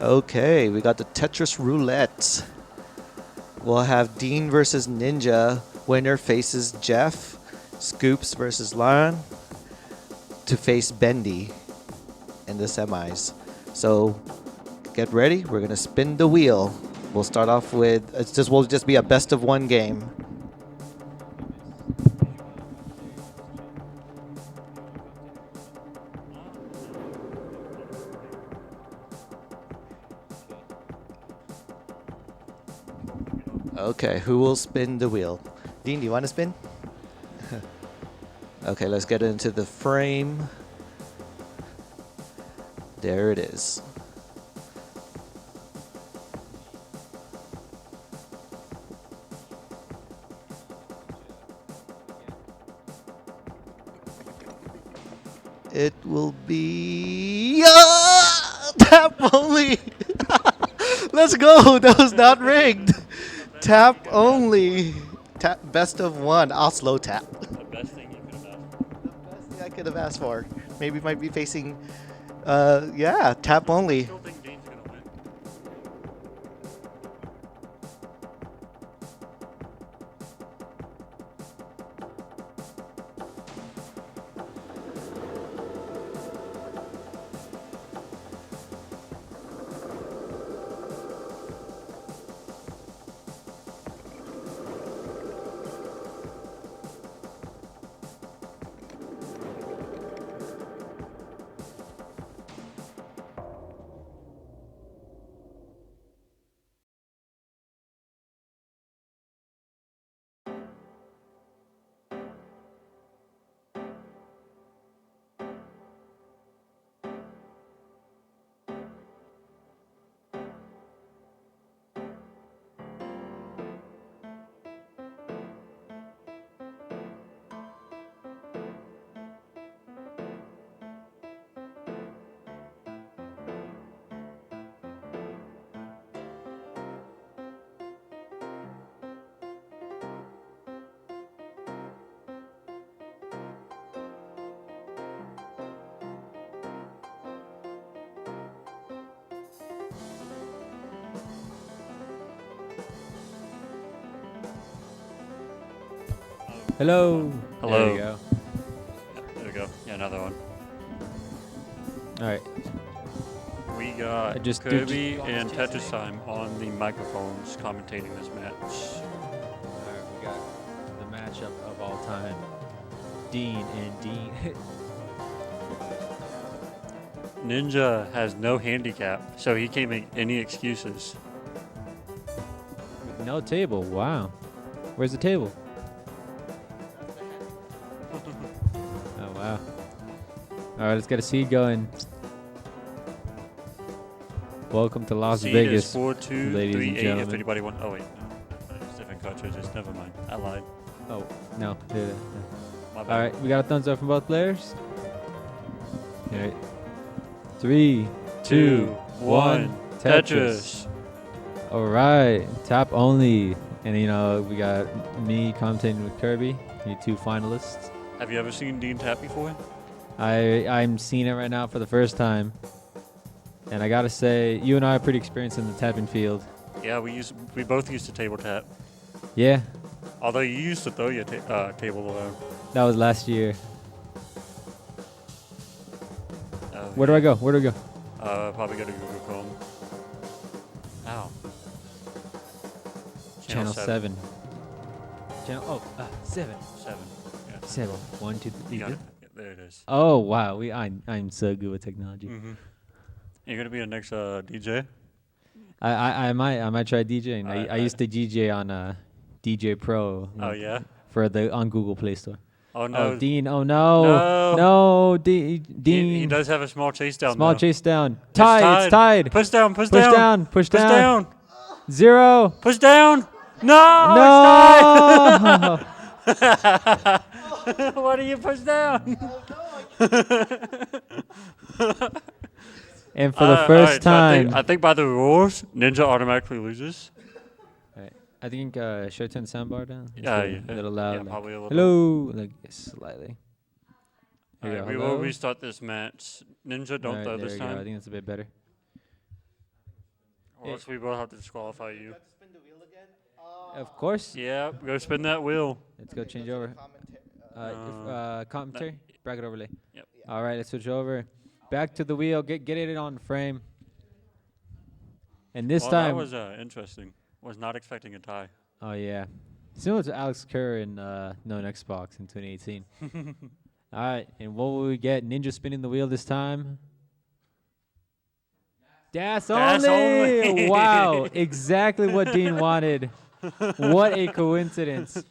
Okay, we got the Tetris Roulette. We'll have Dean versus Ninja. Winner faces Jeff. Scoops versus Lauren to face Bendy in the semis. So get ready. We're gonna spin the wheel. We'll start off with will just be a best of one game. Okay, who will spin the wheel? Dean, do you want to spin? Okay, let's get into the frame. There it is. It will be tap only. Let's go. That was not rigged. Tap only. Tap best of one. I'll slow tap. The best thing you could have asked for. The best thing I could have asked for. Maybe might be facing. Yeah, tap only. I still think Dean's gonna win. Hello. Hello. There you go. Yeah, there we go. Yeah, another one. All right. We got just Kirby and Tetris Time on the microphones commentating this match. All right. We got the matchup of all time. Dean and Dean. Ninja has no handicap, so he can't make any excuses. No table. Wow. Where's the table? Oh wow. All right. Let's get a seed going. Welcome to Las Seed Vegas, is 4, 2, ladies 3, and 8 gentlemen. if anybody wants. Oh, wait. No. It's different cartridges. Never mind. I lied. Oh no. Yeah. My bad. All right. We got a thumbs up from both players. All right. 3, 2, 1. Tetris. All right, tap only, and we got me commentating with Kirby, you two finalists. Have you ever seen Dean tap before? I'm seeing it right now for the first time, and I gotta say, you and I are pretty experienced in the tapping field. Yeah, we both used to table tap. Yeah, Although you used to throw your table around. that was last year. Oh, Where do I go? Where do I go? Probably go to Google Chrome. Ow. Channel 7. Channel 7. 7. Yeah. 7. 1, 2, 3. You got it. Yeah, there it is. Oh wow, I'm so good with technology. Mm-hmm. You're gonna be the next DJ. I might try DJing. I used to DJ on DJ Pro. Oh yeah. On Google Play Store. Oh no. Oh, Dean. Oh no. No, Dean. He does have a small chase down. Small though. chase down. It's Tied. It's tied. Push down. Push Push down. down. Push Push down. down. 0. Push down. No. No. It's tied. Why do you push down? And for the first time. So I think by the rules, Ninja automatically loses. Right. I think should I turn the soundbar down? It's Yeah, a little loud. Yeah, like, probably a little. hello. Like slightly. Here Alright, we will restart this match. Ninja, don't Alright, throw there this we go. I time. think that's a bit better. Or else we will have to disqualify you. Of course. Yeah, go spin that wheel. Let's go change over. Commentary, bracket overlay. Yep. All right, let's switch over. Back to the wheel. Get it on frame. And this Well, time. that was interesting. Was not expecting a tie. Oh yeah, similar to Alex Kerr in No Xbox in 2018. All right, and what will we get? Ninja spinning the wheel this time. Das only. Wow, exactly what Dean wanted. What a coincidence.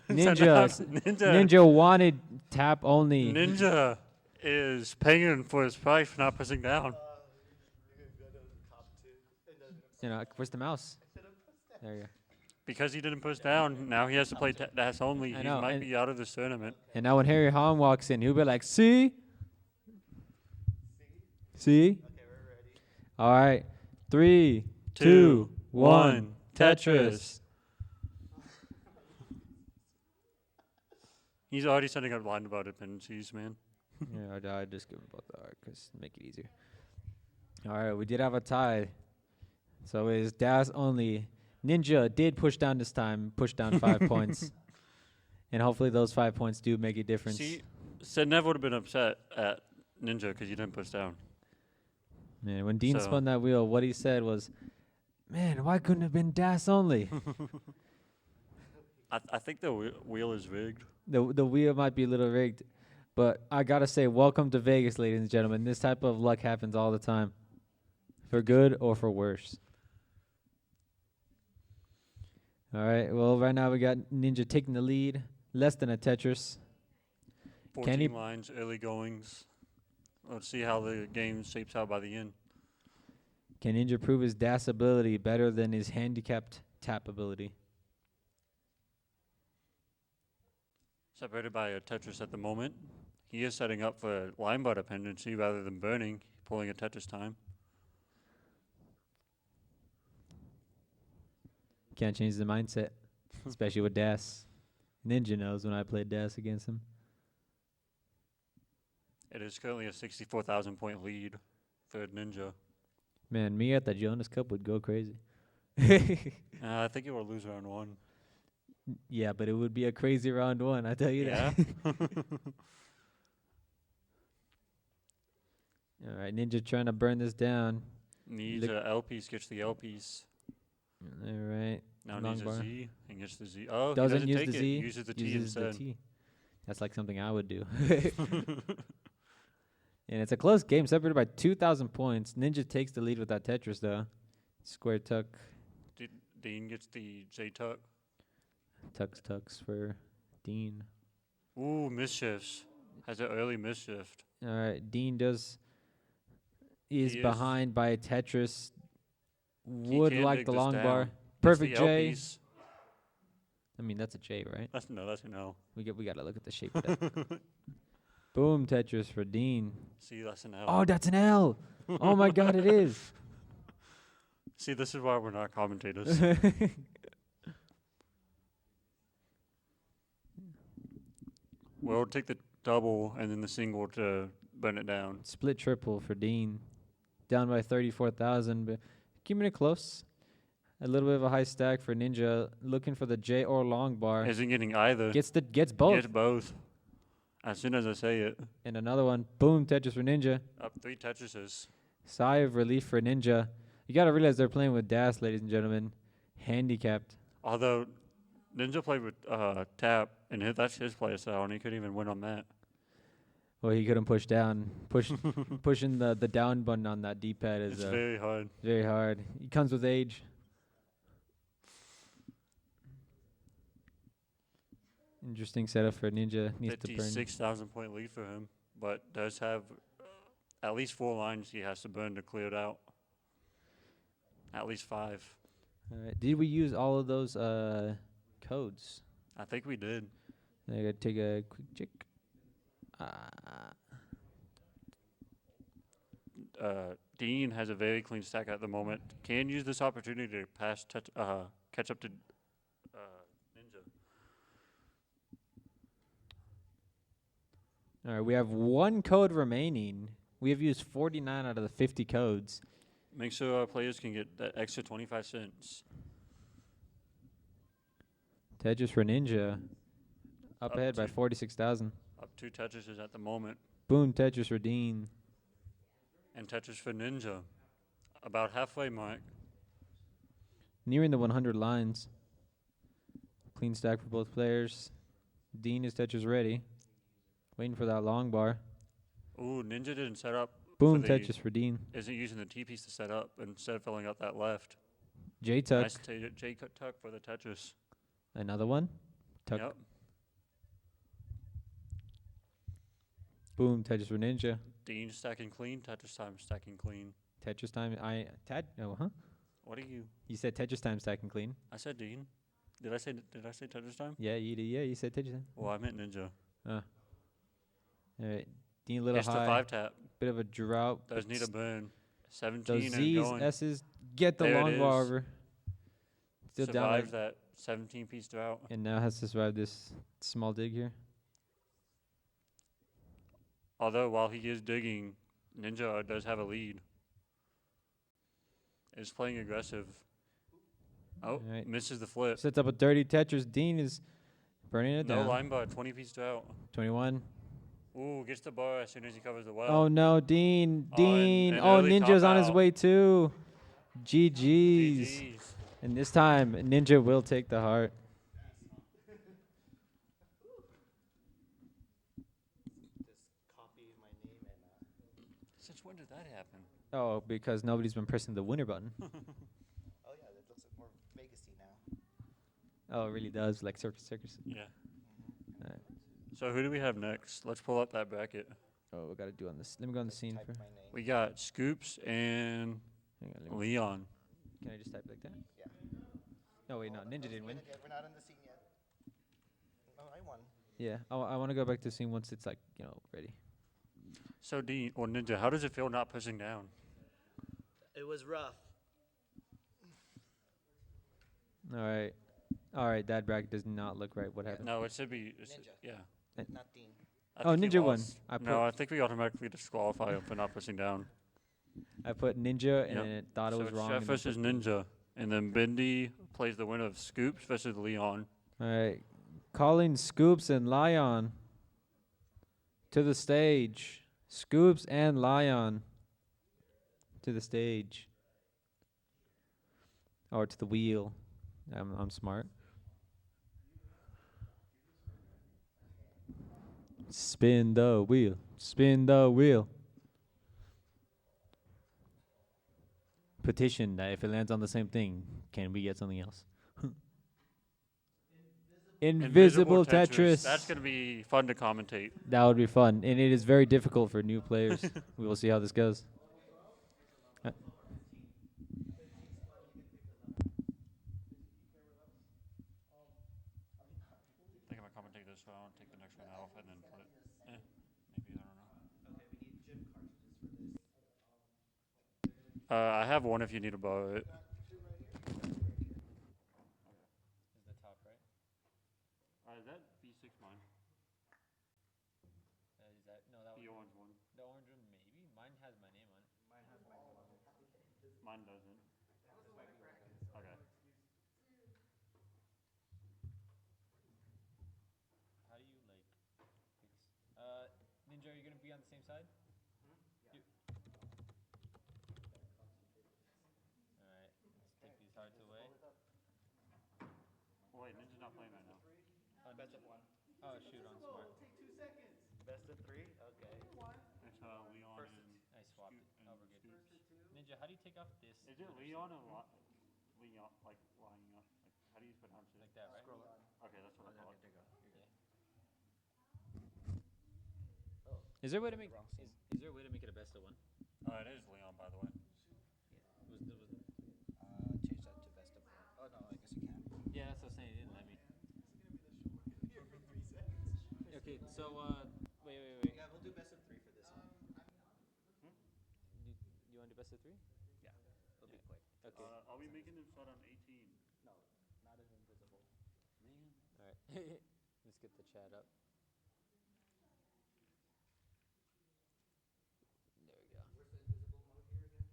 Ninja wanted tap only. Ninja is paying for his price for not pressing down. You know, where's the mouse? There you go. Because he didn't push down, now he has to play dash only. He might be out of this tournament. And now when Harry Hahn walks in, he'll be like, see? See? Okay, we're ready. All right. 3, 2, 2, 1. Tetris. He's already setting up line about dependencies, man. Yeah, I just give him both the art because make it easier. All right, we did have a tie. So it's Das only. Ninja did push down this time, push down 5 points. And hopefully those 5 points do make a difference. See, Sednev would have been upset at Ninja because you didn't push down. Man, when Dean spun that wheel, what he said was, man, why couldn't it have been Das only? I think the wheel is rigged. The wheel might be a little rigged. But I got to say, welcome to Vegas, ladies and gentlemen. This type of luck happens all the time. For good or for worse. All right, well, right now we got Ninja taking the lead. Less than a Tetris. 14 lines, early goings. Let's see how the game shapes out by the end. Can Ninja prove his DAS ability better than his handicapped tap ability? Separated by a Tetris at the moment. He is setting up for line bar dependency rather than burning, pulling a Tetris time. Can't change the mindset, especially with DAS. Ninja knows when I played DAS against him. It is currently a 64,000 point lead for Ninja. Man, me at the Jonas Cup would go crazy. I think he will lose round one. Yeah, but it would be a crazy round one, I tell you that. All right, Ninja trying to burn this down. Needs a L piece, gets the L piece. All right. Now long needs bar. a Z and gets the Z. Oh, Doesn't he use take the it. Z. Uses the T uses instead. the T. That's like something I would do. And it's a close game, separated by 2,000 points. Ninja takes the lead with that Tetris, though. Square tuck. Dean gets the J tuck. Tucks for Dean. Ooh, misshifts. Has an early misshift. All right, Dean is behind by a Tetris. Would like the long bar. Perfect J. I mean, that's a J, right? That's a no. We got to look at the shape of that. Boom, Tetris for Dean. See, that's an L. Oh, that's an L. Oh my God, it is. See, this is why we're not commentators. We'll take the double and then the single to burn it down. Split triple for Dean. Down by 34,000, but keeping it close. A little bit of a high stack for Ninja. Looking for the J or long bar. Isn't getting either. Gets both. Gets both. As soon as I say it. And another one. Boom, Tetris for Ninja. Up 3 Tetrises. Sigh of relief for Ninja. You got to realize they're playing with DAS, ladies and gentlemen. Handicapped. Although Ninja played with tap, and that's his play style, and he couldn't even win on that. Well, he couldn't push down. Pushing the down button on that D-pad is very hard. Very hard. He comes with age. Interesting setup for Ninja. Needs to burn. 56,000 point lead for him, but does have at least 4 lines he has to burn to clear it out. At least 5. All right. Did we use all of those codes? I think we did. I gotta take a quick check. Dean has a very clean stack at the moment. Can use this opportunity to catch up to Ninja. All right, we have 1 code remaining. We have used 49 out of the 50 codes. Make sure our players can get that extra 25 cents. Tetris for Ninja. Up Up ahead by to- 46,000. Up 2 Tetrises at the moment. Boom, Tetris for Dean. And Tetris for Ninja. About halfway mark. Nearing the 100 lines. Clean stack for both players. Dean is Tetris ready. Waiting for that long bar. Ooh, Ninja didn't set up. Boom, for the, Tetris for Dean. Isn't using the T-piece to set up instead of filling out that left. J-Tuck. Nice J-Tuck for the Tetris. Another one. Tuck. Yep. Boom, Tetris for Ninja. Dean stacking clean. Tetris time stacking clean. Tetris time. What are you? You said Tetris time stacking clean. I said Dean. Did I say Tetris time? Yeah, you did. Yeah, you said Tetris time. Well, I meant Ninja. All right. Dean a little Gets the high. 5 tap. Bit of a drought. Does but need a burn. 17 those and Z's, going. S's, get the There it long bar is. over. Still down. Survives that 17-piece drought. And now has to survive this small dig here. Although while he is digging, Ninja does have a lead. Is playing aggressive. Oh, Alright. misses the flip. Sets up a dirty Tetris. Dean is burning it No down. line bar, 20-piece drought. 21. Ooh, gets the bar as soon as he covers the well. Oh no, Dean. Oh, Dean. an Oh, early Ninja's top on his out. way too. GG's. GG's. And this time, Ninja will take the heart. Since when did that happen? Oh, because nobody's been pressing the winner button. Oh yeah, that looks like more Vegas-y now. Oh, it really does, like Circus. Yeah. Alright. So who do we have next? Let's pull up that bracket. Oh, we gotta do on this. Let me go on the scene Type for. my name. We got Scoops and Hang on, let me, Leon. can I just type like that? Yeah. No, wait, no. Ninja didn't win. Okay, we're not on the scene yet. Oh, I won. Yeah, I want to go back to the scene once it's like ready. So Dean or Ninja, how does it feel not pushing down? It was rough. All right. That bracket does not look right. What happened? No, it should be. Ninja. Yeah. Not Dean. I Oh, think he Ninja won. lost. I No, I think we automatically disqualify him for not pushing down. I put Ninja and Yep. then it thought it So was it's wrong. Chef and then versus put- Ninja, and then Bendy plays the winner of Scoops versus Leon. All right, calling Scoops and Lion to the stage. Scoops and Lion to the stage. Or to the wheel. I'm smart. Spin the wheel. Spin the wheel. Petition that if it lands on the same thing, can we get something else? Invisible Tetris. That's gonna be fun to commentate. That would be fun, and it is very difficult for new players. We will see how this goes. I think I'm gonna commentate this round, take the next one off, and then put it. Maybe I don't know. I have one if you need to borrow it. Is the top right? Is that V6 mine? Is that no? That The orange one. the orange one maybe. Mine has my name on it. Mine doesn't. Okay. How do you like fix? Ninja, are you gonna be on the same side? Yeah. All right. Let's take these hearts away. Oh, wait, Ninja's not playing right now. Best of one. Oh shoot, on smart. Best of three? Okay. It's Leon First and I swapped it. Scoop Oh, and we're good. Scoops. Ninja, how do you take off this? Is it Leon or Leon, like lining up? Like, how do you pronounce it? Like that, right? Scroll up. Okay, that's what I thought. Is there a way to make? Wrong scene. Is there a way to make it a best of one? It is Leon, by the way. Change that to best of one. Oh no, I guess you can't. Yeah, that's what I was saying. It didn't let me. Okay, so wait. Yeah, we'll do best of three for this one. You want to do best of three? Yeah. It'll be quick. Okay. Are we making them start on 18? No, not an invisible. Man. All right. Let's get the chat up. There we go. Where's the invisible mode here again?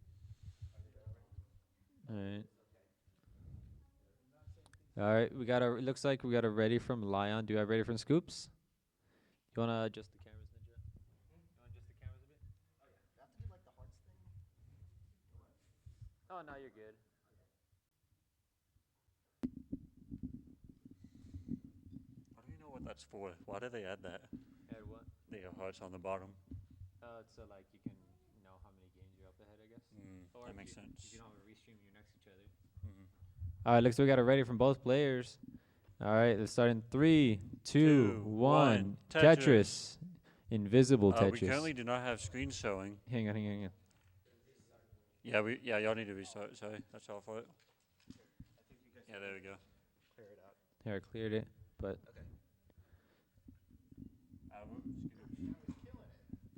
All right, we got a. It looks like we got a ready from Lion. Do I have ready from Scoops? You wanna adjust the cameras, Ninja? You wanna adjust the cameras a bit? Oh, no, you're good. I don't even know what that's for. Why do they add that? Add what? The hearts on the bottom. It's so like you can know how many games you're up ahead, I guess. Or That if makes you, sense. If you don't have a restream, you're next to each other. Mhm. All right, looks like we got it ready from both players. All right, let's start in 3, 2, 1. Tetris. Invisible We Tetris. currently do not have screens showing. Hang on. Yeah, y'all need to restart. Sorry, that's all for it. Yeah, there we go. Clear it out. Here, I cleared it, but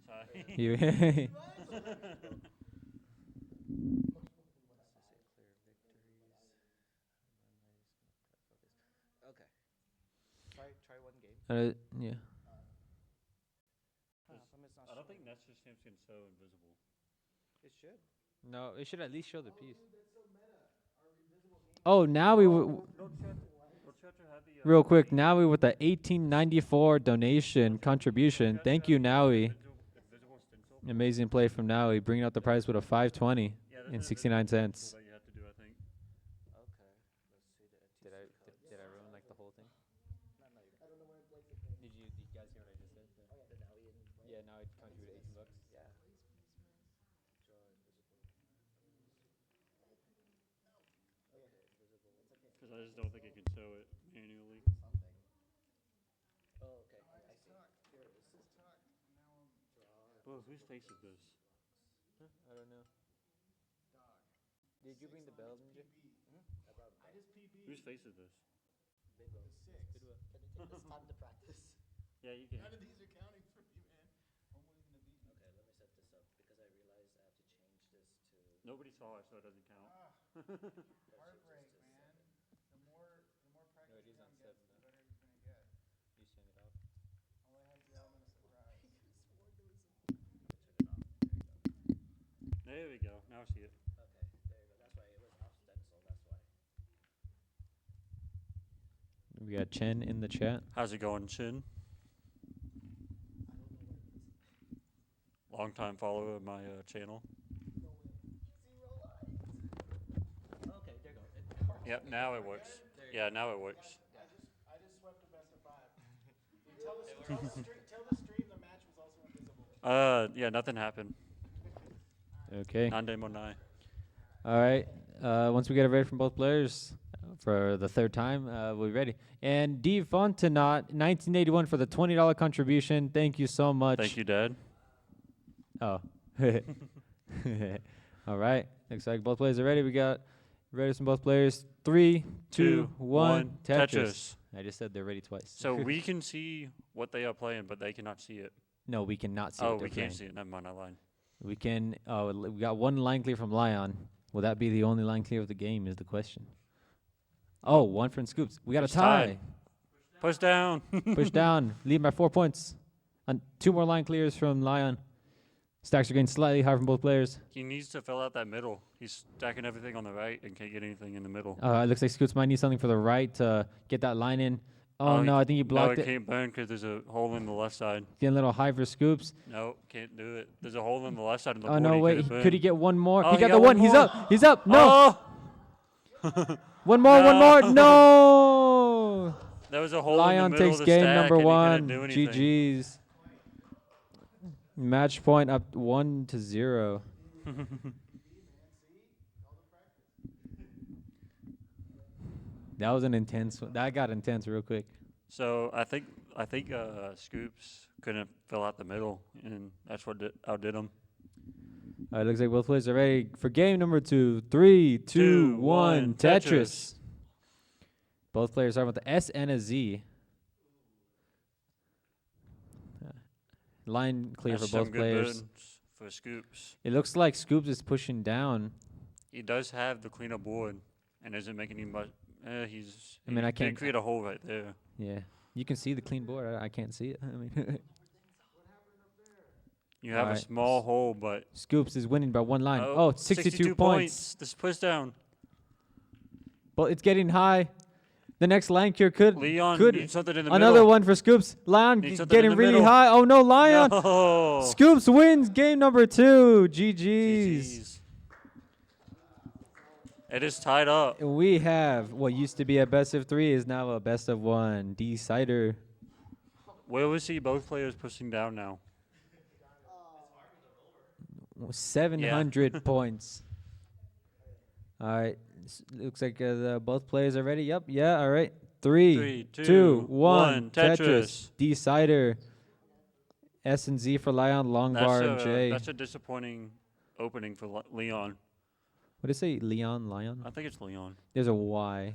Sorry. you. Okay. Try one game. Yeah. I don't think Nestor Stamps can show invisible. It should. No, it should at least show the piece. Oh, now we real quick. Now we with the 1894 donation contribution. Thank you, Nowie. Amazing play from Nowie, bringing out the price with a 520 and 69 cents. That you have to do, I think. Okay. Let's see the Did I ruin like the whole thing? Did you guys hear what I just said? Yeah, now it contributed $18. Yeah. Because I just don't think it can show it manually. Oh, okay. I see. Here, this is Bro, whose face is this? I don't know. Did you bring the bells, Ninja? Whose face is this? Can you take this time to practice? Yeah, you can. None of these are counting for me, man. I'm winning the beat. Okay, let me set this up because I realized I have to change this to. Nobody saw it, so it doesn't count. Heartbreak, man. The more practice it is on time gets, seven, the better you're gonna get. You send it off. All I have is the element of surprise. There we go. Now I see it. Okay, there you go. That's why it was off stencil. That's why. We got Chen in the chat. How's it going, Chin? Long-time follower of my channel. Okay, there you go. Yep, now it works. Yeah, now it works. I just swept the best of 5. Tell the stream the match was also invisible. Yeah, nothing happened. Okay. Nande Monai. All right. Once we get it ready from both players for the third time, we'll be ready. And D. Fontenot, 1981 for the $20 contribution. Thank you so much. Thank you, Dad. Oh. All right. Looks like both players are ready. We got ready from both players. 3, 2, 1. Tetris. I just said they're ready twice. So we can see what they are playing, but they cannot see it. No, we cannot see Oh, what they're we can't playing. see it. Never mind, I lied. We can. Oh, we got one line clear from Lion. Will that be the only line clear of the game? Is the question. Oh, one from Scoops. We got It's a tie. tied. Push down. Push down. Lead by 4 points. And 2 more line clears from Lion. Stacks are getting slightly higher from both players. He needs to fill out that middle. He's stacking everything on the right and can't get anything in the middle. It looks like Scoots might need something for the right to get that line in. Oh, no, I think he No, blocked it it. can't burn because there's a hole in the left side. Getting a little high for Scoops. No, can't do it. There's a hole in the left side of the Oh, board. no, he wait. couldn't burn. Could he get one more? Oh, he got the got one. one He's more. up. He's up. No. Oh! One more. No. There was a hole Lion in the middle takes of the game stack number and he one. couldn't do anything. GG's. Match point up 1-0. That was an intense one. That got intense real quick. So I think Scoops couldn't fill out the middle, and that's what outdid him. All right, looks like both players are ready for game number 2. 3, 2, 1. Tetris. Both players are with the S and a Z. Line clear That's for both some good players. burns for Scoops. It looks like Scoops is pushing down. He does have the cleanup board, and isn't making any much. He's. I mean, I he did can't- create a hole right there. Yeah. You can see the clean board. I can't see it. I mean, You have a Alright. small hole, but Scoops is winning by 1 line. Oh, 62 points. This push down. But it's getting high. The next line cure could Leon could needs something in the another middle. one for Scoops. Lion Needs something in getting the really middle. high. Oh no, Lion! No. Scoops wins game number 2. GG's. GG's. It is tied up. We have what used to be a best of 3 is now a best of 1 decider. Where we see both players pushing down now. 700 points. All right. Looks like both players are ready. Yep. Yeah. All right. 3, 2, 1. Tetris. Decider. S and Z for Lion. Long bar and J. That's a disappointing opening for Leon. What did it say? Leon? Lion? I think it's Leon. There's a Y.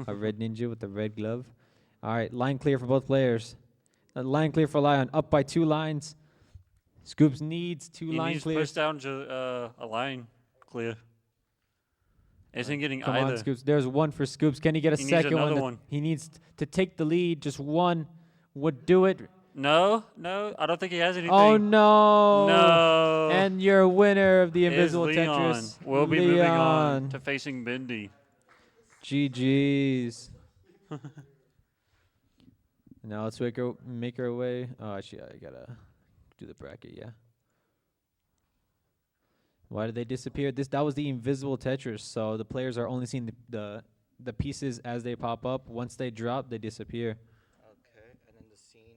A red ninja with the red glove. All right. Line clear for both players. Line clear for Lion. Up by 2 lines. Scoops needs 2 He line needs clears. push down to a line clear. Isn't getting Come either. on, Scoops. There's one for Scoops. Can he get a He needs second another one? one. He needs to take the lead. Just one would do it. No, I don't think he has anything. Oh, no. No. And your winner of the Is Invisible Leon. Tetris. We'll be moving on Leon. to facing Bendy. GG's. Now let's make our way. Oh, actually, I gotta do the bracket, yeah. Why did they disappear? That was the invisible Tetris, so the players are only seeing the pieces as they pop up. Once they drop, they disappear. Okay, and then the scene.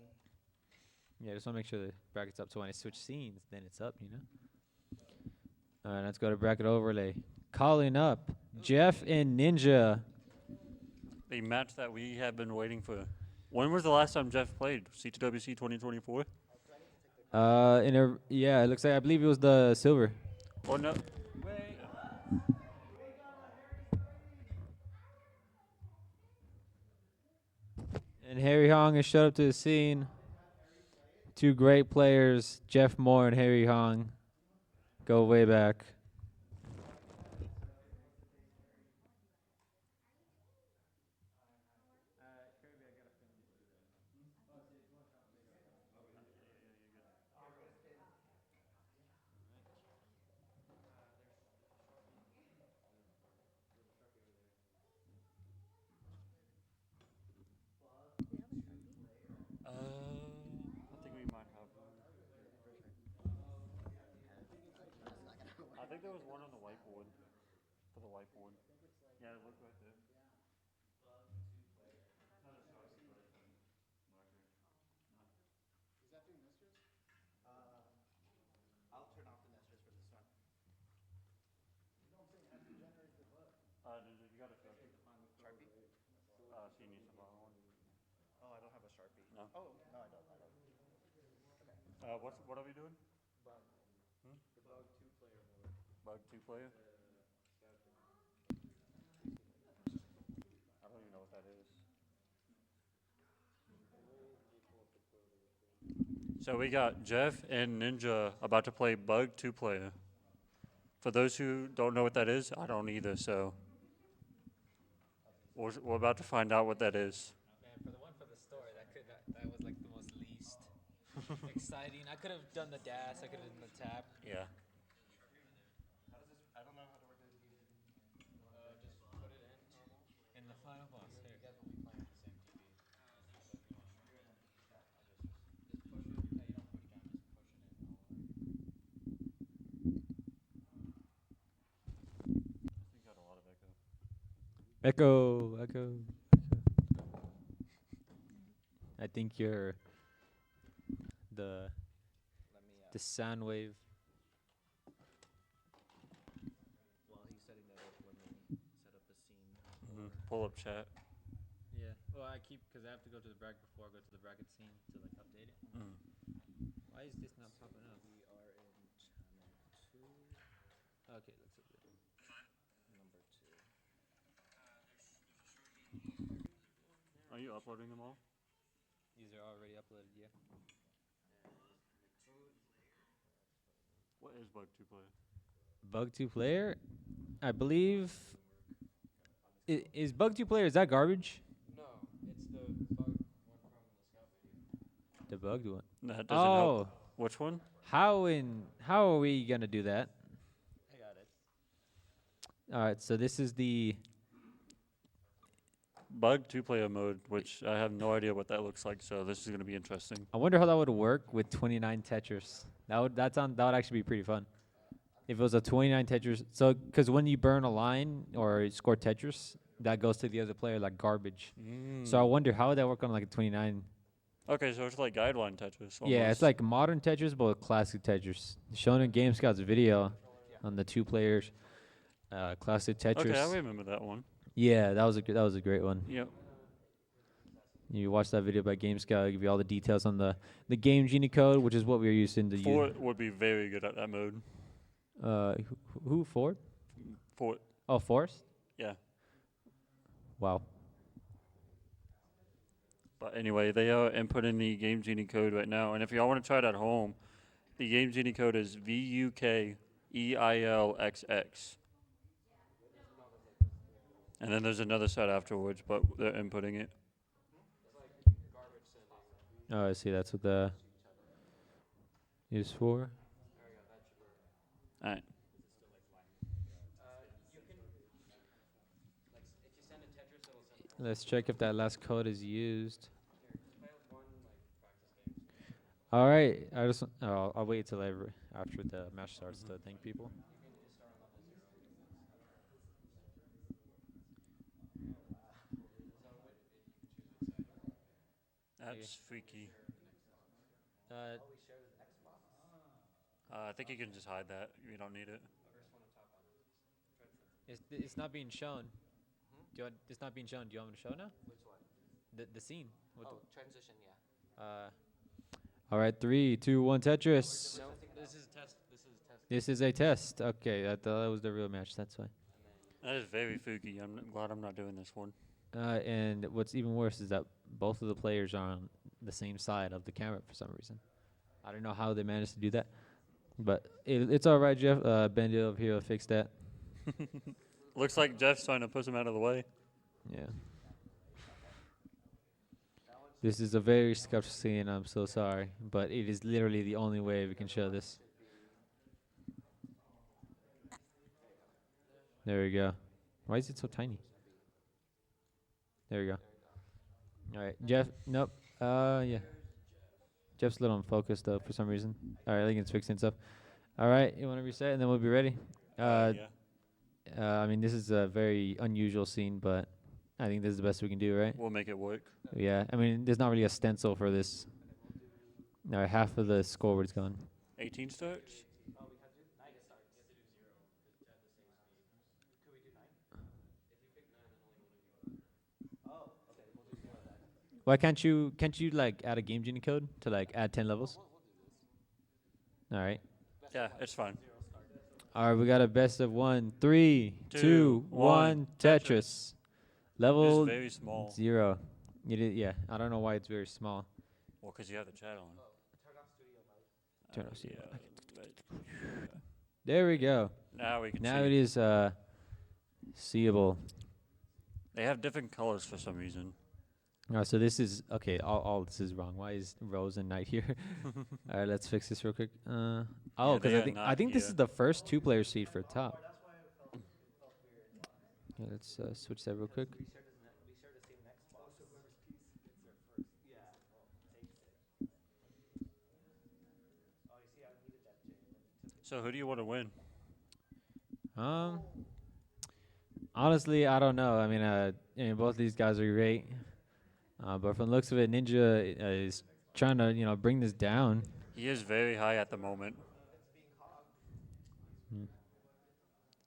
Yeah, just want to make sure the bracket's up, so when I switch scenes, then it's up, you know? All right, let's go to bracket overlay. Calling up Jeff and Ninja. The match that we have been waiting for. When was the last time Jeff played? CTWC 2024? Yeah, it looks like, I believe it was the silver. Oh, no. And Harry Hong has showed up to the scene. 2 great players, Jeff Moore and Harry Hong, go way back. I think we might have one. I think there was one on the whiteboard. For the whiteboard. Yeah, look right there. I'll turn off the nesters for this one. You got a Sharpie? Sharpie? She needs to borrow one. Oh, I don't have a Sharpie. No. Oh, no, I don't. What are we doing? Bug. The Bug 2-player mode. Bug 2-player? I don't even know what that is. So we got Jeff and Ninja about to play Bug 2-player. For those who don't know what that is, I don't either, so we're about to find out what that is. Man, for the one for the story, that was like the most least exciting. I could have done the dash, I could have done the tap. Yeah. I don't know how to work this. Just put it in normal. In the final boss. Here. You guys will be playing the same TV. So if you want to, just push it. No, you don't push down, just push it in. You got a lot of echo. Echo. I think you're the sound wave. While he's setting that up, let me set up a scene. Pull up chat. Yeah. Well, because I have to go to the bracket before I go to the bracket scene to like update it. Why is this not popping up? We are in channel 2, Okay, looks like it. number 2. Are you uploading them all? These are already uploaded, yeah. What is Bug 2-player? Bug 2-player? I believe. Is Bug 2-player, is that garbage? No, it's the bug one from the scout video. The bugged one. That doesn't help. Which one? How are we gonna do that? I got it. All right, so this is the bug two-player mode, which I have no idea what that looks like. So this is gonna be interesting. I wonder how that would work with 29 Tetris. That would actually be pretty fun. If it was a 29 Tetris, so because when you burn a line or you score Tetris, that goes to the other player like garbage. So I wonder how would that work on like a 29. Okay, so it's like guideline Tetris. Yeah, almost. it's like modern Tetris, but with classic Tetris. Shown in Game Scout's video on the two players, classic Tetris. Okay, I remember that one. Yeah, that was a great one. Yep. You watch that video by Game Scout, it'll give you all the details on the Game Genie code, which is what we're using to Fort would be very good at that mode. Who Ford? Fort. Oh, Forrest? Yeah. Wow. But anyway, they are inputting the Game Genie code right now. And if y'all want to try it at home, the Game Genie code is VUKEILXX. And then there's another set afterwards, but they're inputting it. Oh, I see. That's what the is for. All right. Let's check if that last code is used. All right. I'll wait till after the match starts to thank people. That's freaky. Uh, I think you can just hide that. You don't need it. it's not being shown. It's not being shown. Do you want me to show now? Which one? The scene. Transition, yeah. All right. 3, 2, 1. Tetris. No, this is a test. This is a test. This is a test. Okay, I thought that was the real match. That's why. That is very freaky. I'm glad I'm not doing this one. And what's even worse is that both of the players are on the same side of the camera for some reason. I don't know how they managed to do that, but it's all right, Jeff. Bendy over here will fix that. Looks like Jeff's trying to push him out of the way. Yeah. This is a very sketchy scene. I'm so sorry, but it is literally the only way we can show this. There we go. Why is it so tiny? There we go. All right, Jeff. Nope. Yeah. Jeff's a little unfocused though for some reason. All right, I think it's fixing stuff. All right, you want to reset and then we'll be ready. Yeah. I mean, this is a very unusual scene, but I think this is the best we can do, right? We'll make it work. Yeah. I mean, there's not really a stencil for this. All right, half of the scoreboard's gone. 18 starts? Why can't you like add a Game Genie code to like add 10 levels? All right. Yeah, it's fine. All right, we got a best of 1. 3, 2, 2, 1. Tetris. Level It's very small. 0. Yeah, I don't know why it's very small. Well, because you have the chat on. Turn off studio Yeah. but- There we go. Now we can Now see. it is seeable. They have different colors for some reason. So this is okay. All this is wrong. Why is Rose and Knight here? All right, let's fix this real quick. Yeah, Because they I are think not this here. is the first 2-player seed for top. Yeah, let's switch that real quick. So who do you want to win? Honestly, I don't know. I mean, both these guys are great. But from the looks of it, Ninja is trying to, bring this down. He is very high at the moment.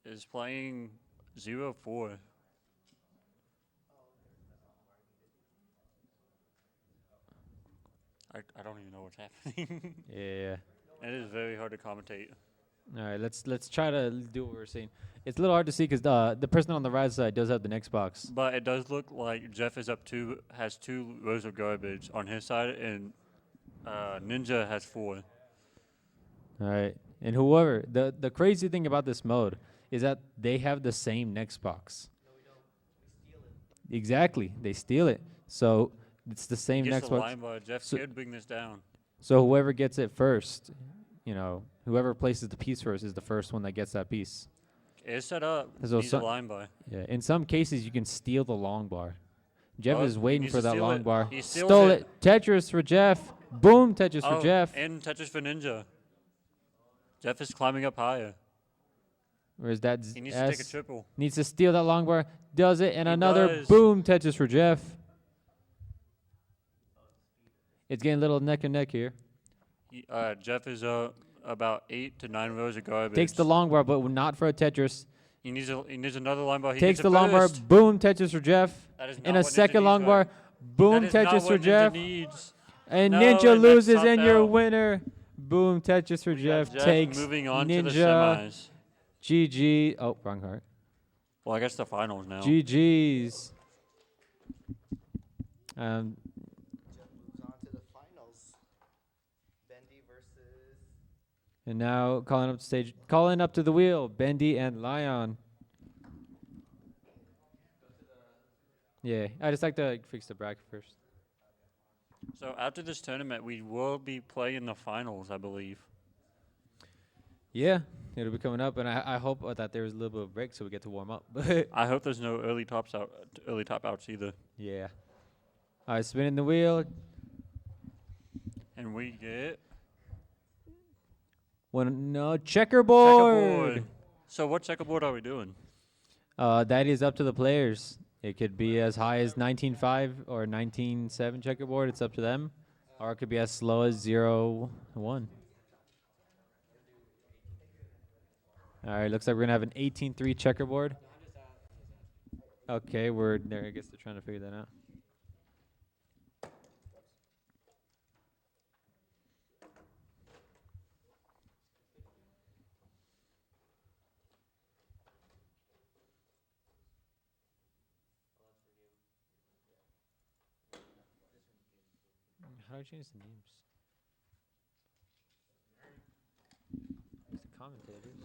Is playing 0-4. I don't even know what's happening. Yeah. It is very hard to commentate. All right, let's try to do what we're seeing. It's a little hard to see because the person on the right side does have the next box. But it does look like Jeff is has 2 rows of garbage on his side, and Ninja has 4. All right, and whoever the crazy thing about this mode is that they have the same next box. No, we don't. We steal it. Exactly, they steal it. So it's the same Gets next the box. line bar. Jeff So- could bring this down. So whoever gets it first, whoever places the piece first is the first one that gets that piece. It's set up. So He's a some- line bar. Yeah. In some cases, you can steal the long bar. Jeff Oh, is he waiting needs for to that steal long it. bar. He steals Stole it. it. Tetris for Jeff. Boom, Tetris for Oh, Jeff. and Tetris for Ninja. Jeff is climbing up higher. Where's that He needs to take a S? triple. Needs to steal that long bar. Does it, and He another does. boom, Tetris for Jeff. It's getting a little neck and neck here. Jeff is about 8 to 9 rows of garbage. Takes the long bar, but not for a Tetris. He needs another long bar. He Takes gets the a long bar, first. boom, Tetris for Jeff. That is And not a what Ninja second needs, long bar, right? boom, That is not Tetris for what Ninja Jeff. needs. And No, Ninja and that's loses, topped and your out. winner, boom, Tetris for We got Jeff. Takes moving on to the Ninja. semis. GG. Oh, wrong card. Well, I guess the finals now. GG's. Jeff moves on to the finals. Bendy versus. And now calling up to the wheel, Bendy and Lion. Yeah, I just like to fix the bracket first. So after this tournament, we will be playing the finals, I believe. Yeah, it'll be coming up, and I hope that there's a little bit of break so we get to warm up. But I hope there's no early top outs either. yeah. All right, spinning the wheel. And we get Checkerboard. So what checkerboard are we doing? That is up to the players. It could be as high as 19.5 or 19.7 checkerboard. It's up to them. Or it could be as slow as 0.1. All right, looks like we're going to have an 18.3 checkerboard. Okay, we're there. I guess they're trying to figure that out. How do I change the names? It's the commentators.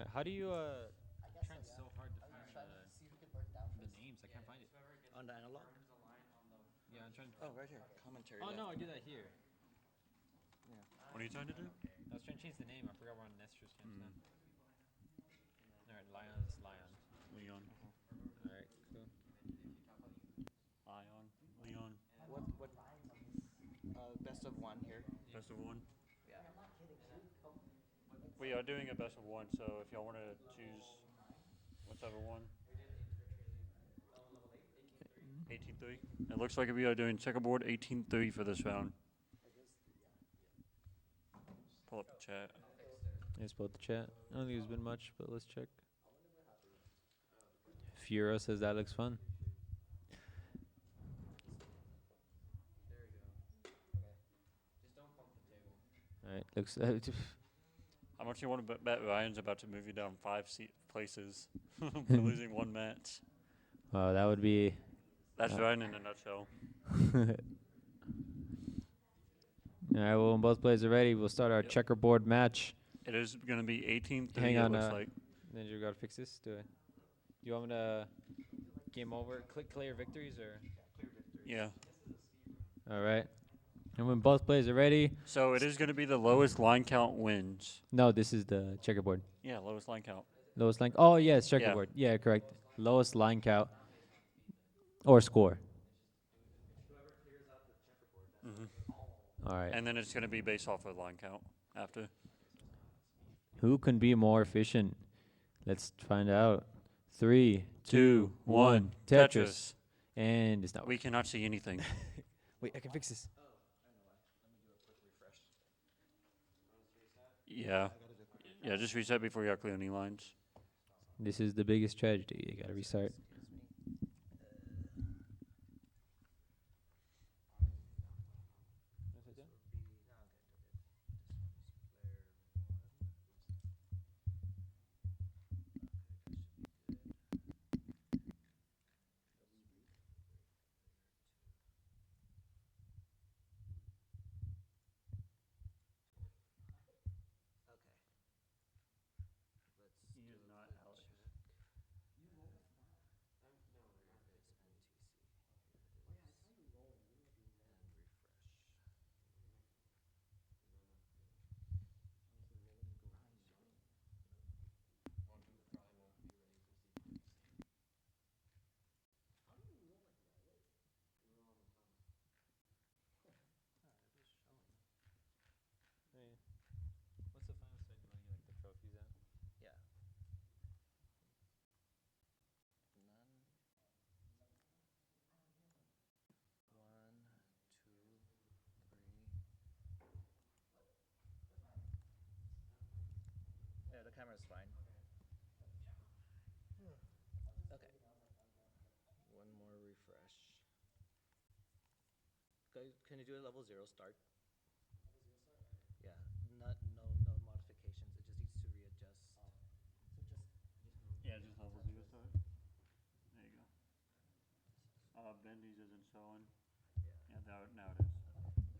How do you I'm trying so hard to find the names. I can't find it. On the analog? Yeah, I'm trying. Oh, right here. Commentary. Oh no, I do that here. What are you trying to do? I was trying to change the name. I forgot we're on Nestor's camp now. All right, Lion's Lion. Leon. All right, cool. Leon. What? Best of one here. Best of one. We are doing a best of one, so if y'all want to choose whichever one. 18-3. It looks like we are doing checkerboard 18-3 for this round. Pull up the chat. Let's pull up the chat. I don't think there's been much, but let's check. Furo says that looks fun. All right, looks. How much you want to bet Ryan's about to move you down 5 places for losing one match? That would be. That's Ryan in a nutshell. All right, well, when both players are ready, we'll start our checkerboard match. It is going to be 18-3. Hang on, it looks like. Then you got to fix this. Do you want me to game over, click clear victories, or? Yeah. All right. And when both players are ready. So it is going to be the lowest line count wins. No, this is the checkerboard. Yeah, lowest line count. Lowest line. Oh, yeah, it's checkerboard. Yeah, correct. Lowest line count or score. All right. And then it's going to be based off of line count after. Who can be more efficient? Let's find out. 3, 2, 1. Tetris. And it's not. We cannot see anything. Wait, I can fix this. Yeah. Yeah, just reset before you got clear any lines. This is the biggest tragedy. You gotta restart. camera's fine. Okay. One more refresh. Can you do a level 0 start? Yeah. No modifications. It just needs to readjust. Yeah, just level 0 start. There you go. Bendy's isn't showing. Yeah, now it is.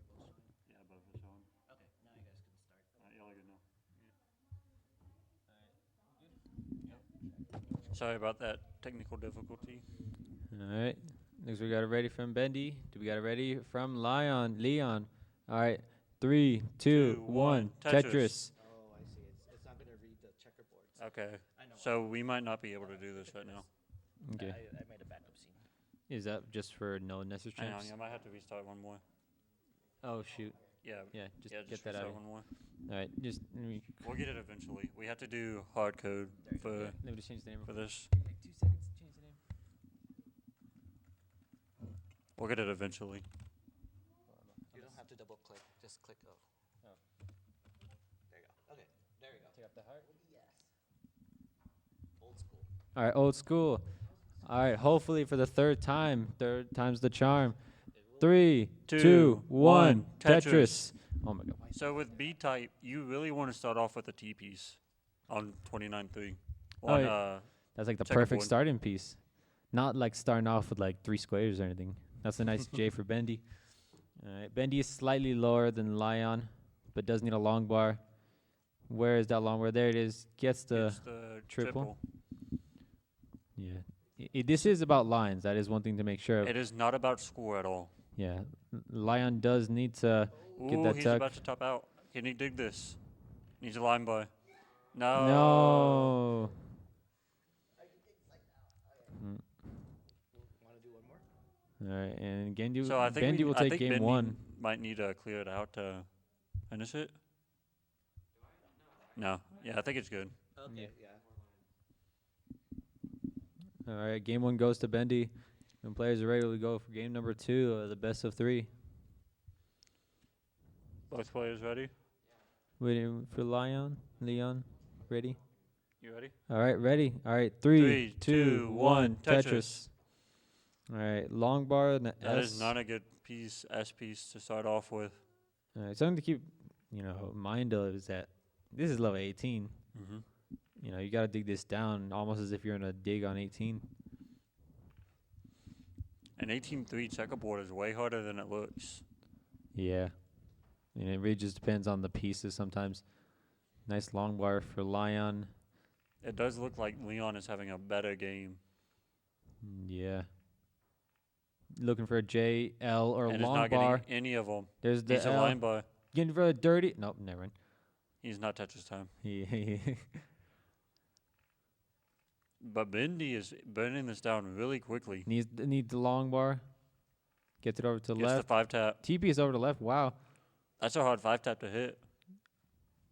They're both showing. Yeah, both are showing. Okay, now you guys can start. Y'all are good now. Sorry about that technical difficulty. All right. Next, we got it ready from Bendy. Do we got it ready from Leon? All right. 3, 2, 1. Tetris. Oh, I see. It's not gonna read the checkerboards. Okay. I know. So we might not be able to do this right now. Okay. I made a backup scene. Is that just for no necessary Hang on, champs? I might have to restart one more. Oh shoot. Yeah. Yeah. Just Yeah, get just that out. restart one more. All right. Just let me We'll get it eventually. We have to do hard code for just change the name. for this. Like 2 seconds to change the name. We'll get it eventually. You don't have to double click. Just click O. Oh. There you go. Okay, there you go. Take up the heart. Yes. Old school. All right. Old school. All right. Hopefully for the third time. Third time's the charm. 3, 2, 1. Tetris. Oh my God. So with B type, you really want to start off with a T piece on 29-3. Oh, On yeah. That's like the checkerboard. perfect starting piece. Not like starting off with like 3 squares or anything. That's a nice J for Bendy. All right. Bendy is slightly lower than Lion, but does need a long bar. Where is that long bar? There it is. Gets the triple. Yeah. This is about lines. That is one thing to make sure of. It is not about score at all. Yeah. Lion does need to get Ooh, that he's tuck. about to top out. Can he dig this? Needs a line by. No. No. Want to do one more? All right. And Bendy, So I think Bendy will I take think game Bendy 1. might need to clear it out to finish it. No. Yeah, I think it's good. Okay, yeah. All right. Game 1 goes to Bendy. And players are ready to go for game number 2, the best of 3. Both players ready? Waiting for Leon. Ready? You ready? All right, ready. All right, 3, 2, 1. Tetris. All right, long bar and the That S. is not a good S piece to start off with. All right, something to keep, mind of is that this is level 18. Mm-hmm. You got to dig this down almost as if you're in a dig on 18. An 18-3 checkerboard is way harder than it looks. Yeah, and it really just depends on the pieces sometimes. Nice long bar for Lion. It does look like Leon is having a better game. Yeah. Looking for a J, L, or And is long not bar. getting any of them. There's the He's a L. line by. Getting for a dirty. Nope, never mind. He's not Tetris time. Yeah. But Bendy is burning this down really quickly. Needs the long bar. Gets it over to the Gets left. the 5-tap. TP is over to the left. Wow. That's a hard 5-tap to hit.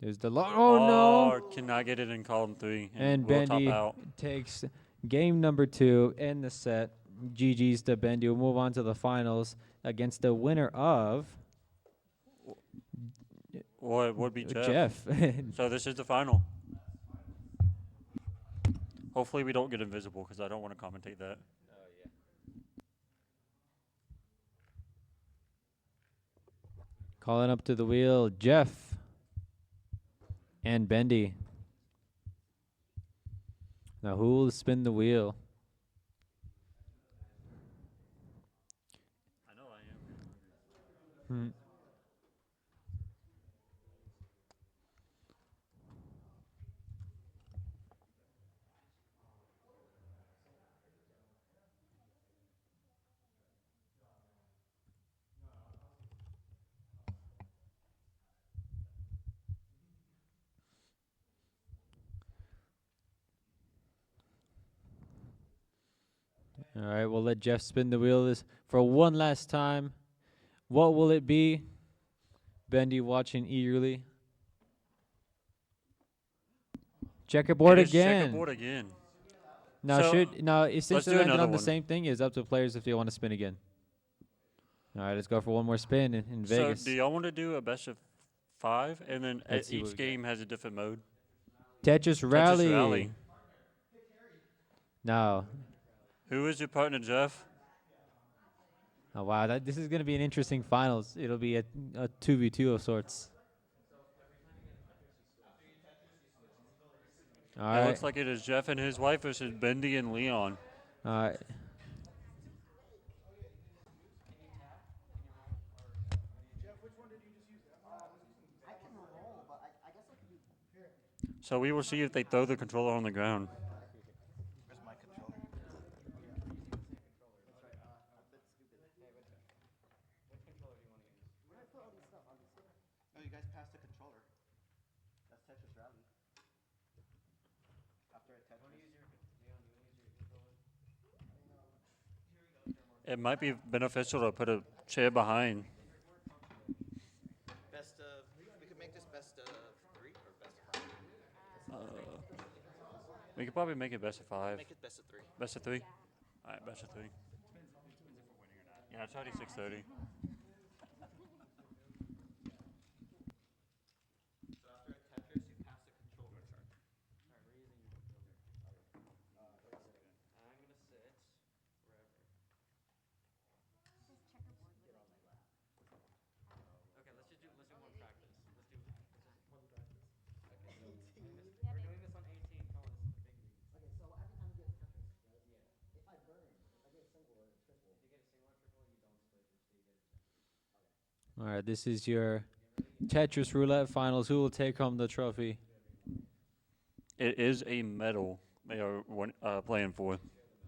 There's the long. Oh no! Cannot get it in column 3. And will top Bendy out. takes game number 2 in the set. GG's to Bendy. We'll move on to the finals against the winner of Or it would be Jeff. Jeff. So this is the final. Hopefully we don't get invisible because I don't want to commentate that. Calling up to the wheel, Jeff and Bendy. Now who will spin the wheel? I know I am. All right, we'll let Jeff spin the wheel this for one last time. What will it be? Bendy watching eagerly. Checkerboard It is again. Checkerboard again. Now So, since let's it do landed another on the one. same thing, it's up to players if they want to spin again. All right, let's go for one more spin in Vegas. So do y'all want to do a best of 5 and then Let's see what each we got. game has a different mode? Tetris Tetris Rally. Rally. No. Who is your partner, Jeff? Oh, wow. This is going to be an interesting finals. It'll be a 2v2 of sorts. All It right. looks like it is Jeff and his wife versus Bendy and Leon. All right. So we will see if they throw the controller on the ground. Where's my controller? Oh, you guys passed the controller. That's Tetris Rally. After a Tetris. It might be beneficial to put a chair behind. Best of. We could make this best of 3 or best of 5. We could probably make it best of 5. Make it best of 3. Best of 3? All right, best of 3. Yeah, it's already 6:30. So after a Tetris, you pass the controller. I'm gonna sit wherever. Okay, let's do one practice. Let's do one practice. Okay. We're doing this on 18. Come on, this is the big league. Okay, so every time you get Tetris, right? Yeah. If I burn, if I get a single or a triple, If you get a single or triple, you don't split your so you get a check. All right. This is your Tetris Roulette finals. Who will take home the trophy? It is a medal they are playing for.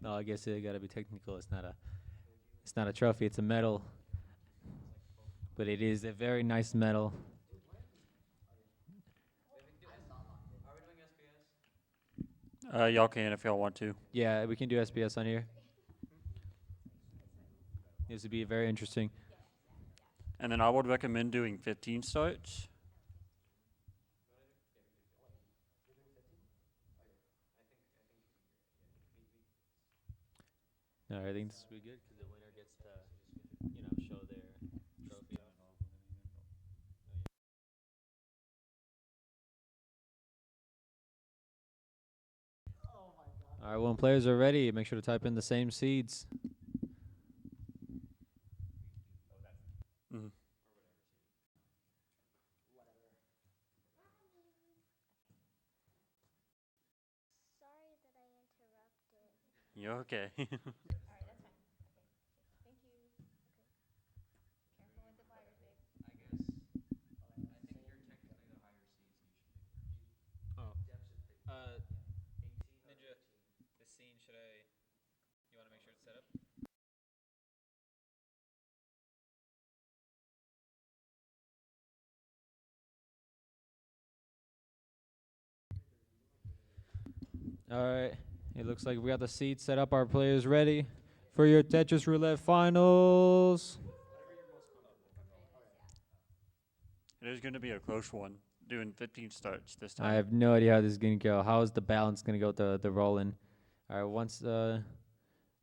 No, I guess it got to be technical. It's not a trophy. It's a medal. But it is a very nice medal. Are we doing SBS? Y'all can if y'all want to. Yeah, we can do SBS on here. This would be very interesting. And then I would recommend doing 15 starts. No, I think this will be good because the winner gets to, show their trophy. All right, when players are ready, make sure to type in the same seeds. Mhm. Sorry that I interrupted. You're okay. All right, that's fine. Okay. Thank you. Okay. Careful with the pliers, babe. I guess. I think you're technically the higher seed, so you should pick. Oh. Jeff should pick 18 Ninja, the scene, you want to make sure it's set up? All right, it looks like we got the seats set up. Our players ready for your Tetris Roulette finals. It is going to be a close one, doing 15 starts this time. I have no idea how this is going to go. How is the balance going to go with the rolling? All right, once the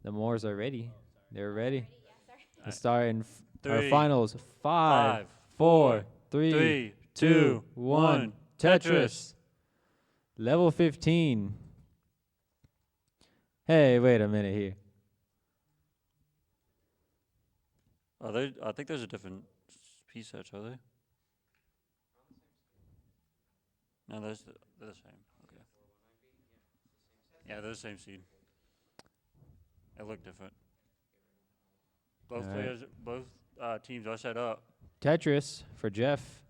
Moors are ready, they're ready. Let's start in our Three, finals. 5, 4, 3, 3, 2, 2, 1. Tetris. Level 15. Hey, wait a minute here. Are they? I think there's a different piece sets, are they? No, they're the same. Okay. Yeah, they're the same seed. They look different. Both All right. players, both teams are set up. Tetris for Jeff.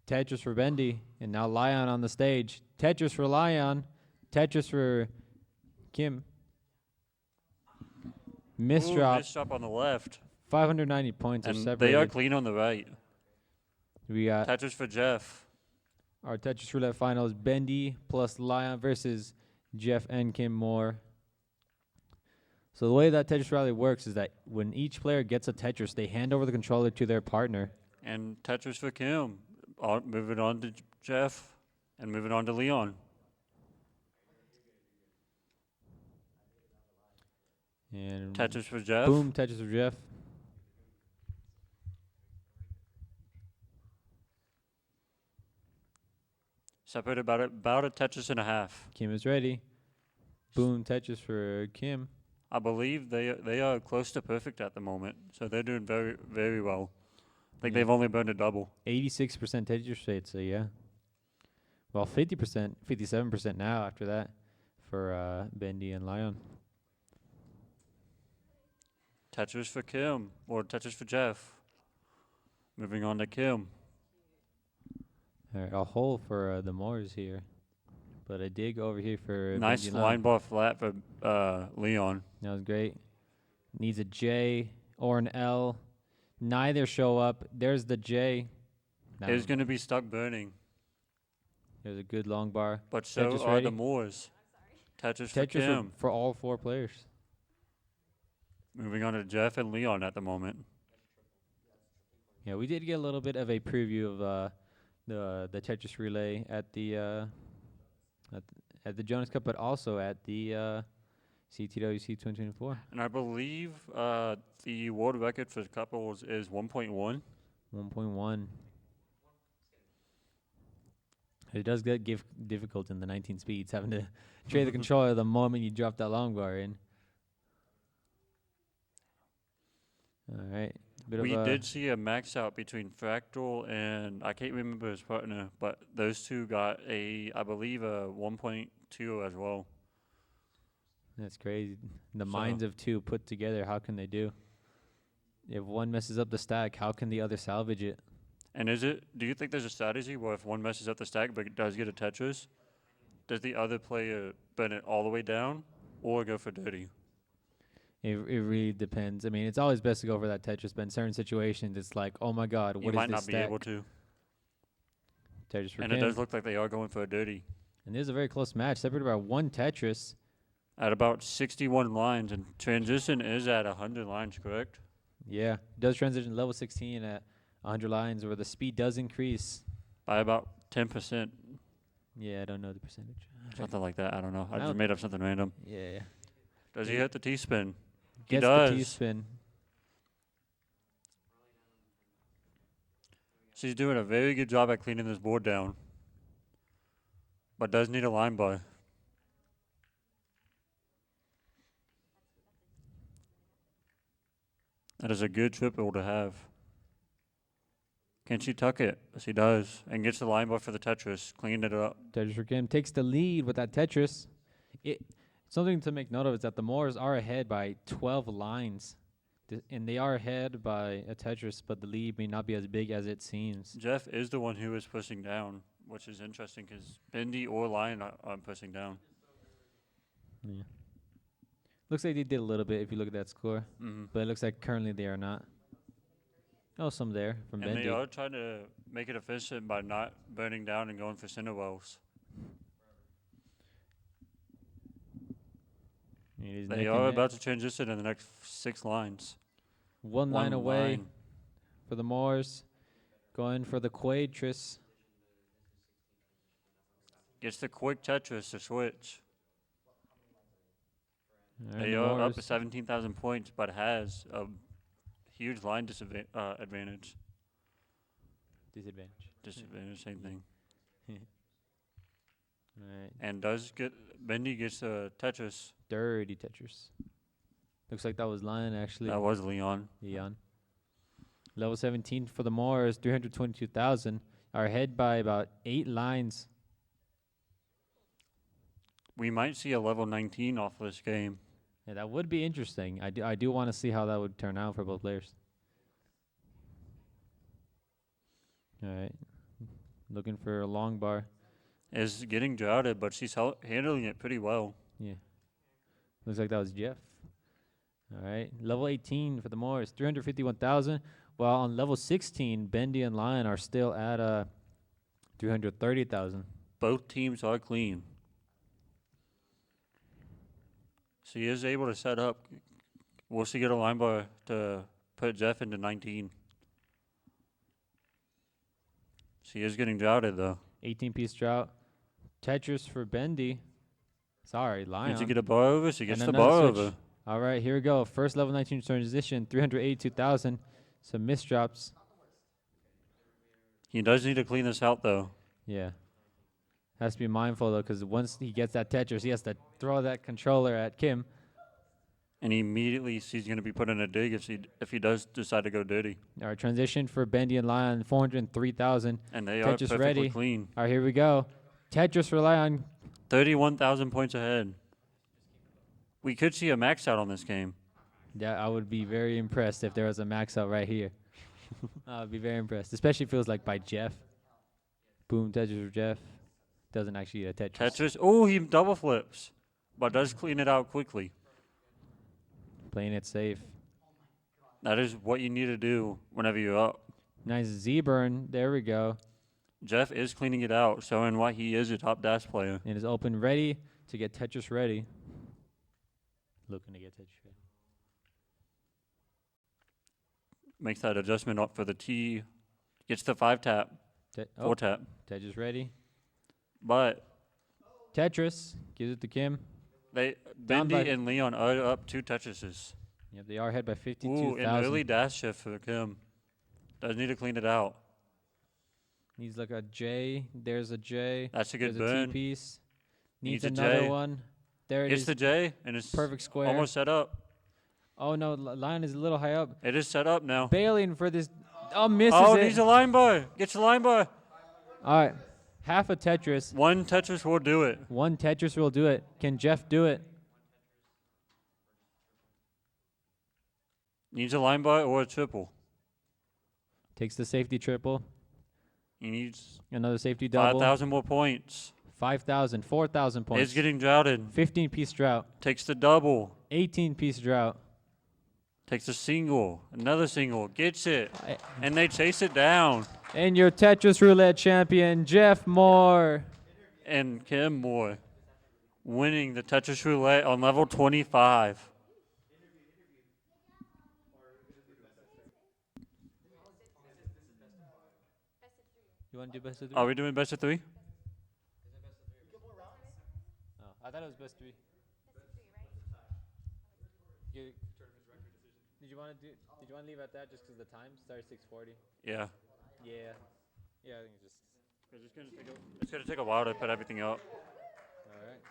Tetris for Bendy. And now Lion on the stage. Tetris for Lion. Tetris for Kim. Miss Ooh, drop. nice drop on the left. 590 points are And separated. they are clean on the right. We got Tetris for Jeff. our Tetris Roulette finals. Bendy plus Lion versus Jeff and Kim Moore. So the way that Tetris Rally works is that when each player gets a Tetris, they hand over the controller to their partner. And Tetris for Kim. Moving on to Jeff. And moving on to Leon. And Tetris for Jeff. boom, Tetris for Jeff. Separated about a Tetris and a half. Kim is ready. Boom, Tetris for Kim. I believe they are close to perfect at the moment, so they're doing very, very well. I think Yeah. they've only burned a double. 86% Tetris rate, so yeah. Well, 50%, 57% now after that for Bendy and Lion. Tetris for Kim, or Tetris for Jeff. Moving on to Kim. All right, a hole for the Moors here. But I did go over here for Nice Bendy and line bar flat for Leon. That was great. Needs a J or an L. Neither show up. There's the J. That It's was- going to be stuck burning, There's a good long bar. but so Tetris are ready? the Moors. Tetris for Tetris Kim. for all 4 players. Moving on to Jeff and Leon at the moment. Yeah, we did get a little bit of a preview of the Tetris relay at the Jonas Cup, but also at the CTWC 2024. And I believe the world record for couples is 1.1. 1.1. It does get difficult in the 19 speeds, having to trade the controller the moment you drop that long bar in. All right. We did see a max out between Fractal and I can't remember his partner, but those two got I believe a 1.2 as well. That's crazy. The So- minds of two put together, how can they do? If one messes up the stack, how can the other salvage it? And do you think there's a strategy where if one messes up the stack but does get a Tetris, does the other player burn it all the way down or go for dirty? It really depends. I mean, it's always best to go for that Tetris, but in certain situations, it's like, oh my God, You what is might this not be stack? able to. Tetris for And Kim. it does look like they are going for a dirty. And this is a very close match, separated by 1 Tetris. At about 61 lines, and transition is at 100 lines, correct? Yeah, does transition level 16 at 100 lines, where the speed does increase. By about 10%, Yeah, I don't know the percentage. something like that. I don't know. I No. just made up something random. Yeah. Does he hit the T-spin? He Gets does. the T-spin. She's doing a very good job at cleaning this board down, but does need a line bar. That is a good triple to have. Can she tuck it? She does, and gets the line bar for the Tetris. Cleaned it up. Tetris for Kim takes the lead with that Tetris. Something to make note of is that the Moors are ahead by 12 lines. And they are ahead by a Tetris, but the lead may not be as big as it seems. Jeff is the one who is pushing down, which is interesting because Bendy or Lion are pushing down. Yeah. Looks like they did a little bit if you look at that score. But it looks like currently they are not. Oh, some there from And Bendy. they are trying to make it efficient by not burning down and going for center wells. It is They neck and are neck. about to transition in the next 6 lines. One line away line. for the Moors. Going for the Quadris. Gets the quick Tetris to switch. Alright, They the are up Moors. to 17,000 points, but has a huge line advantage. Disadvantage. Disadvantage, same thing. Alright. And Bendy gets a Tetris. Dirty Tetris. Looks like that was Lion actually. That was Leon. Leon. Level 17 for the Moors, 322,000. Are ahead by about 8 lines. We might see a level 19 off this game. Yeah, that would be interesting. I do want to see how that would turn out for both players. All right. Looking for a long bar. Is getting droughted, but she's handling it pretty well. Yeah. Looks like that was Jeff. All right. Level 18 for the Moors, 351,000. While on level 16, Bendy and Lion are still at 330,000. Both teams are clean. She is able to set up. Will she get a line bar to put Jeff into 19? She is getting droughted, though. 18-piece drought. Tetris for Bendy. Sorry, Lion. Can she get a bar over? She gets And the another bar switch. over. All right, here we go. First level 19 transition, 382,000. Some misdrops. He does need to clean this out, though. Yeah. Has to be mindful though, because once he gets that Tetris, he has to throw that controller at Kim. And he immediately sees he's going to be put in a dig if he does decide to go dirty. All right, transition for Bendy and Lion, 403,000. And they are Tetris perfectly ready. clean. All right, here we go. Tetris for Lion. 31,000 points ahead. We could see a max out on this game. Yeah, I would be very impressed if there was a max out right here. I would be very impressed, especially if it was like by Jeff. Boom, Tetris for Jeff. Doesn't actually get a Tetris. Tetris. Oh, he double flips, but does clean it out quickly. Playing it safe. That is what you need to do whenever you're up. Nice Z-burn. There we go. Jeff is cleaning it out, showing why he is a top dash player. And is open ready to get Tetris ready. Looking to get Tetris ready. Makes that adjustment up for the T. Gets the 5 tap, 4 tap. Tetris ready. But Tetris gives it to Kim. Bendy and Leon are up 2 Tetrises. Yep, they are ahead by Ooh, 52,000. an early dash shift for Kim. Does need to clean it out. Needs like a J. There's a J. That's a good There's burn. a T-piece. Needs Needs a another J. one. There it It's is. the J, and it's Perfect square. almost set up. Oh, no. Lion is a little high up. It is set up now. Bailing for this. Oh, misses Oh, it. needs a line bar. Gets a line bar. All right. Half a Tetris. 1 Tetris will do it. 1 Tetris will do it. Can Jeff do it? Needs a line bar or a triple. Takes the safety triple. He needs Another safety double. 5,000 more points. 5,000. 4,000 points. It's getting droughted. 15-piece drought. Takes the double. 18-piece drought. Takes a single. Another single. Gets it. And they chase it down. And your Tetris Roulette champion, Jeff Moore. And Kim Moore winning the Tetris Roulette on level 25. You want to do best of 3? Are we doing best of 3? Oh, I thought it was best 3. Did you want to leave at that just because the time started 6:40? Yeah. Yeah. Yeah, I think it's just. It's going to take a while to put everything up. All right.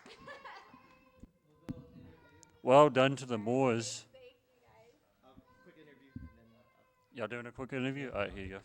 Well done to the Moors. Y'all doing a quick interview? All right, here you go.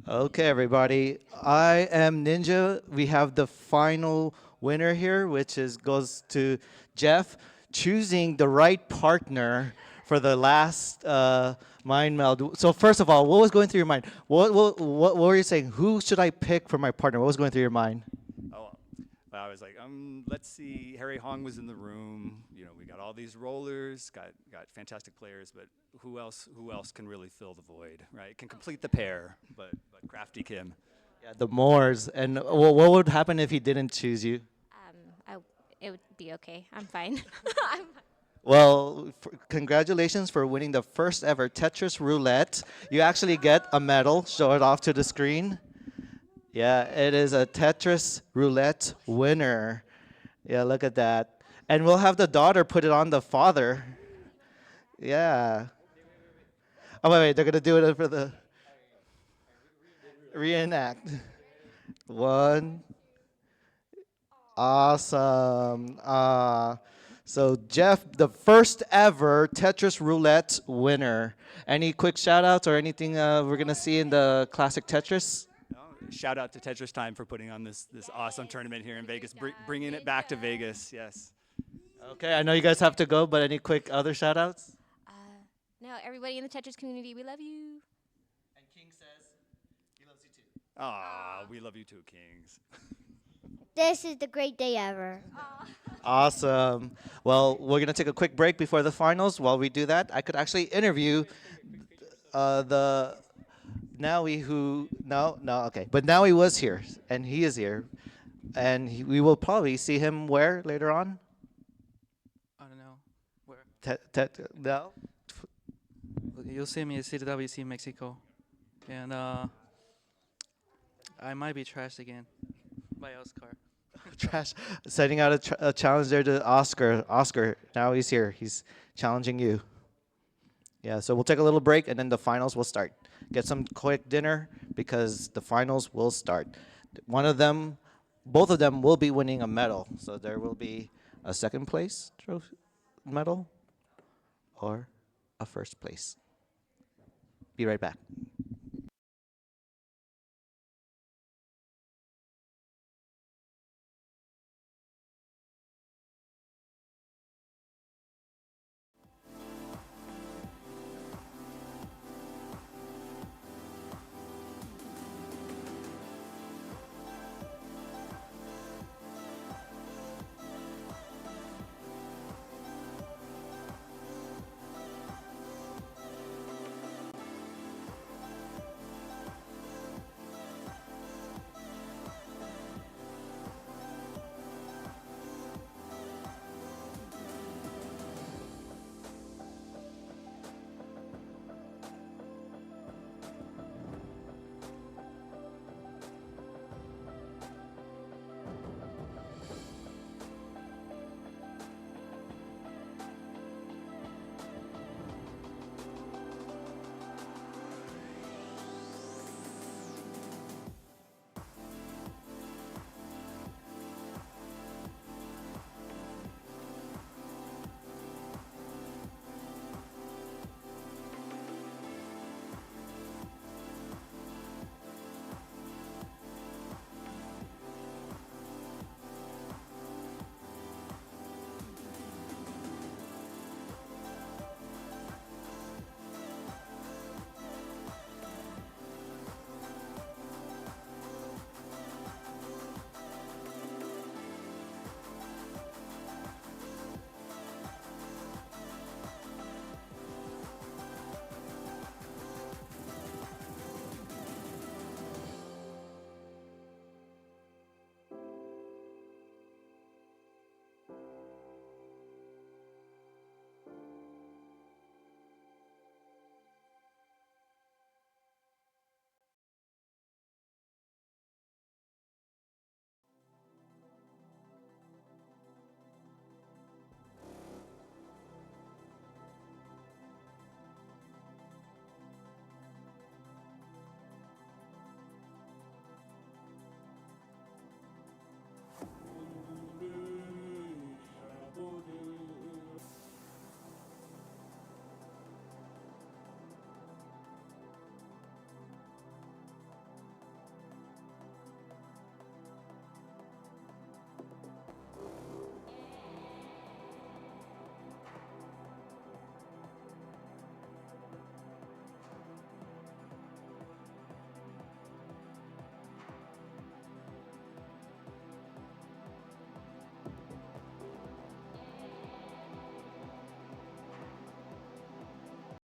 Okay, everybody. I am Ninja. We have the final winner here, which goes to Jeff, choosing the right partner for the last mind meld. So first of all, what was going through your mind? What were you saying? Who should I pick for my partner? What was going through your mind? Oh, well, I was like, let's see. Harry Hong was in the room. You know, we got all these rollers, got fantastic players, but who else can really fill the void, right? Can complete the pair, but Crafty Kim. Yeah, the Moors. And what would happen if he didn't choose you? It would be okay. I'm fine. Well, congratulations for winning the first ever Tetris Roulette. You actually get a medal. Show it off to the screen. Yeah, it is a Tetris Roulette winner. Yeah, look at that. And we'll have the daughter put it on the father. Yeah. Oh, wait, they're going to do it for the reenact. One. Awesome. So Jeff, the first ever Tetris Roulette winner. Any quick shout outs or anything we're going to see in the classic Tetris? No, shout out to Tetris Time for putting on this awesome tournament here in Vegas, bringing it back to Vegas. Yes. Okay, I know you guys have to go, but any quick other shout outs? No, everybody in the Tetris community, we love you. And King says he loves you too. Ah, we love you too, Kings. This is the great day ever. Awesome. Well, we're gonna take a quick break before the finals. While we do that, I could actually interview the Nowie who no okay, but Nowie was here and he is here, and we will probably see him where later on. I don't know where. No. You'll see me at CTWC Mexico, and I might be trashed again by Oscar. Trash, setting out a challenge there to Oscar. Oscar, now he's here. He's challenging you. Yeah, so we'll take a little break and then the finals will start. Get some quick dinner because the finals will start. Both of them will be winning a medal. So there will be a second place trophy medal or a first place. Be right back.